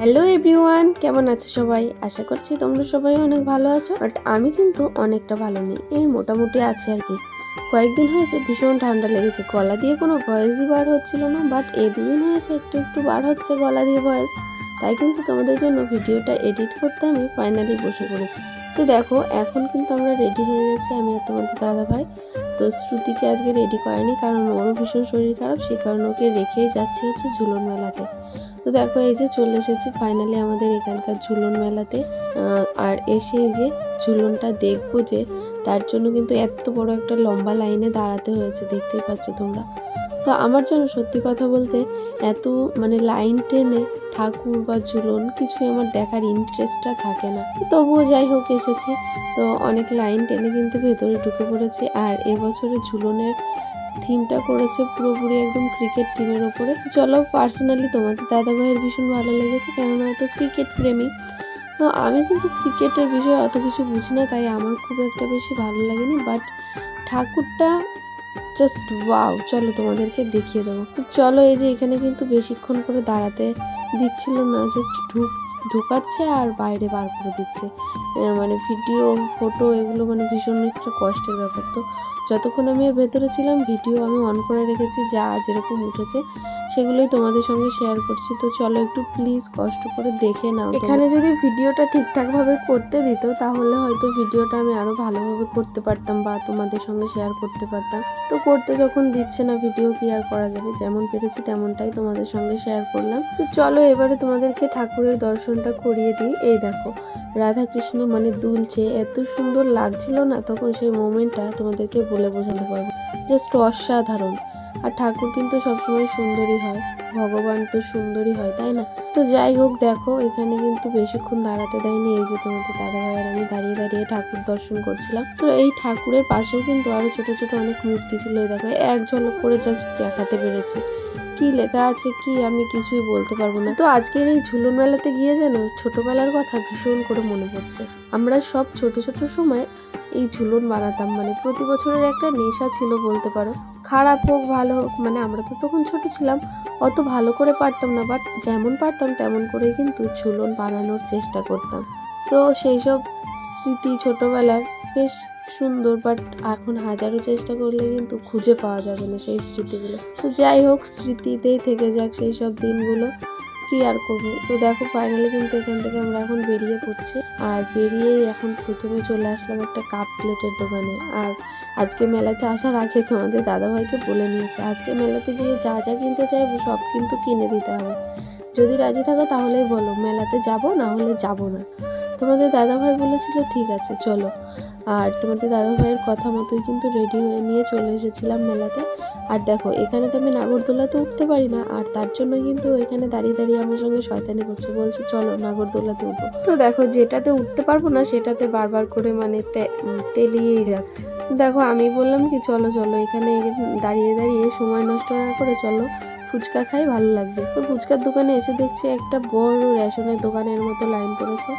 Hello everyone, কেমন আছো সবাই? আশা করছি তোমরা সবাই অনেক ভালো আছো। বাট আমি কিন্তু অনেকটা ভালো নেই, এই মোটামুটি আছি আর কি। কয়েকদিন হয়েছে ভীষণ ঠান্ডা লেগেছে, গলা দিয়ে কোনো ভয়েসই বার হচ্ছিল না। বাট এই দুদিন হয়েছে একটু একটু বার হচ্ছে গলা দিয়ে ভয়েস। তাই কিন্তু তোমাদের জন্য ভিডিওটা এডিট করতে আমি ফাইনালি বসে পড়েছি। তো দেখো, এখন কিন্তু আমরা রেডি হয়ে গেছি, আমি আর তোমাদের দাদা ভাই। তো শ্রুতিকে আজকে রেডি করেনি, কারণ ওরও ভীষণ শরীর খারাপ, সেই কারণে ওকে রেখেই যাচ্ছি হচ্ছে ঝুলন মেলাতে। তো দেখো, এই যে চলে এসেছি ফাইনালি আমাদের এখানকার ঝুলন মেলাতে। আর এসে এই যে ঝুলনটা দেখবো, যে তার জন্য কিন্তু এত বড় একটা লম্বা লাইনে দাঁড়াতে হয়েছে, দেখতেই পাচ্ছ তোমরা। তো আমার জন্য সত্যি কথা বলতে এত লাইন টেনে ঠাকুর বা ঝুলন কিছুই আমার দেখার ইন্টারেস্টটা থাকে না। তবুও যাই হোক এসেছি, তো অনেক লাইন টেনে কিন্তু ভেতরে ঢুকে পড়েছি। আর এবছরে ঝুলনের থিমটা করেছে পুরোপুরি একদম ক্রিকেট টিমের ওপরে। চলো, পার্সোনালি তোমাদের দাদা ভাইয়ের ভীষণ ভালো লেগেছে, কেননা তো ক্রিকেট প্রেমী। তো আমি কিন্তু ক্রিকেটের বিষয়ে অত কিছু বুঝি না, তাই আমার খুব একটা বেশি ভালো লাগেনি। বাট ঠাকুরটা জাস্ট ওয়াও, চলো তোমাদেরকে দেখিয়ে দেবো। তো চলো, এই যে এখানে কিন্তু বেশিক্ষণ করে দাঁড়াতে দিচ্ছিল না, জাস্ট ঢুকাচ্ছে আর বাইরে বার করে দিচ্ছে। ভিডিও ফটো এগুলো ভীষণ একটা কষ্টের ব্যাপার। তো যতক্ষণ আমি এর ভেতরে ছিলাম, ভিডিও আমি অন করে রেখেছি, যা যেরকম উঠেছে সেগুলোই তোমাদের সঙ্গে শেয়ার করছি। তো চলো একটু প্লিজ কষ্ট করে দেখে নাও। এখানে যদি ভিডিওটা ঠিকঠাকভাবে করতে দিত, তাহলে হয়তো ভিডিওটা আমি আরও ভালোভাবে করতে পারতাম বা তোমাদের সঙ্গে শেয়ার করতে পারতাম। তো করতে যখন দিচ্ছে না ভিডিও, কি আর করা যাবে, যেমন পেরেছি তেমনটাই তোমাদের সঙ্গে শেয়ার করলাম। তো চলো এবারে তোমাদেরকে ঠাকুরের দর্শনটা করিয়ে দিই। এই দেখো, রাধা কৃষ্ণ দুলছে, এত সুন্দর লাগছিল না তখন, সেই মোমেন্টটা তোমাদেরকে বলে বোঝাতে পারবো, জাস্ট অসাধারণ। আর ঠাকুর কিন্তু সবসময় সুন্দরই হয়, ভগবান তো সুন্দরই হয়, তাই না? তো যাই হোক, দেখো এখানে কিন্তু বেশিক্ষণ দাঁড়াতে দেয়নি। এই যে তোমাদের দাদা ভাইয়ের আমি দাঁড়িয়ে দাঁড়িয়ে ঠাকুর দর্শন করছিলাম। তো এই ঠাকুরের পাশেও কিন্তু আরো ছোট ছোট অনেক মূর্তি ছিল। এই দেখো, এক ঝলক করে জাস্ট দেখাতে পেরেছি। কি লেখা আছে কি আমি কিছুই বলতে পারবো না। তো আজকের এই ঝুলন মেলাতে গিয়ে যেন ছোটবেলার কথা ভীষণ করে মনে পড়ছে। আমরা সব ছোট ছোট সময় এই ঝুলন বানাতাম, প্রতি বছরের একটা নেশা ছিল বলতে পারো। খারাপ হোক ভালো হোক, আমরা তো তখন ছোট ছিলাম, অত ভালো করে পারতাম না, বাট যেমন পারতাম তেমন করেই কিন্তু ঝুলন বানানোর চেষ্টা করতাম। তো সেই সব স্মৃতি ছোটবেলার বেশ সুন্দর, বাট এখন হাজারো চেষ্টা করলে কিন্তু খুঁজে পাওয়া যাবে না সেই স্মৃতিগুলো। তো যাই হোক, স্মৃতিতেই থেকে যাক সেই সব দিনগুলো, কি আর করবো। তো দেখো ফাইনালি কিন্তু এখান থেকে আমরা এখন বেরিয়ে পড়ছি। আর বেরিয়েই এখন প্রথমে চলে আসলাম একটা কাপ প্লেটের দোকানে। আর আজকে মেলাতে আসার আগে তোমাদের দাদাভাইকে বলে নিয়েছে, আজকে মেলাতে গিয়ে যা যা কিনতে চাইবো সব কিন্তু কিনে দিতে হবে। যদি রাজি থাকো তাহলেই বলো, মেলাতে যাব, না হলে যাব না। তোমাদের দাদাভাই বলেছিল ঠিক আছে চলো। আর তোমাদের দাদাভাইয়ের কথা মতোই কিন্তু রেডি হয়ে নিয়ে চলে এসেছিলাম মেলাতে। আর দেখো, এখানে তো আমি নাগরদোলাতে উঠতে পারি না, আর তার জন্য কিন্তু এখানে দাঁড়িয়ে দাঁড়িয়ে আমার সঙ্গে শয়তানি করছে, বলছে চলো নাগরদোলাতে উঠবো। তো দেখো, যেটাতে উঠতে পারবো না সেটাতে বারবার করে তেলিয়েই যাচ্ছে। দেখো, আমি বললাম কি চলো চলো, এখানে দাঁড়িয়ে দাঁড়িয়ে সময় নষ্ট না করে চলো ফুচকা খাই, ভালো লাগবে। তো ফুচকার দোকানে এসে দেখছি একটা বড় রেশনের দোকানের মতো লাইন পড়েছে।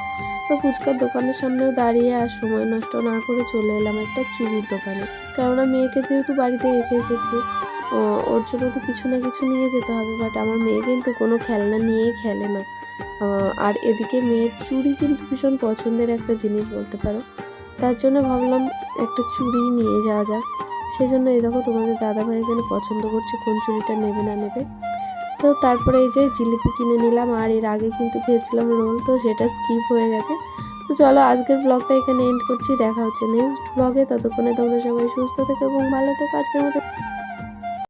তো ফুচকার দোকানের সামনেও দাঁড়িয়ে আর সময় নষ্ট না করে চলে এলাম একটা চুড়ির দোকানে, কেননা মেয়েকে যেহেতু বাড়িতে রেখে এসেছি, ওর জন্য তো কিছু না কিছু নিয়ে যেতে হবে। বাট আমার মেয়ে কিন্তু কোনো খেলনা নিয়েই খেলে না। আর এদিকে মেয়ের চুড়ি কিন্তু ভীষণ পছন্দের একটা জিনিস বলতে পারো, তার জন্য ভাবলাম একটা চুড়ি নিয়ে যাওয়া যাক। সেজন্য এই দেখো, তোমাদের দাদাভাই এখানে পছন্দ করছে কোন চুড়িটা নেবে না নেবে। তো তারপরে এই যে জিলিপি কিনে নিলাম, আর এর আগে কিন্তু খেয়েছিলাম রোল, তো সেটা স্কিপ হয়ে গেছে। তো চলো আজকের ব্লগটা এখানে এন্ড করছি, দেখা হচ্ছে নেক্সট ব্লগে। ততক্ষণে তোমরা সবাই সুস্থ থেকো এবং ভালো থেকো। আজকের মতো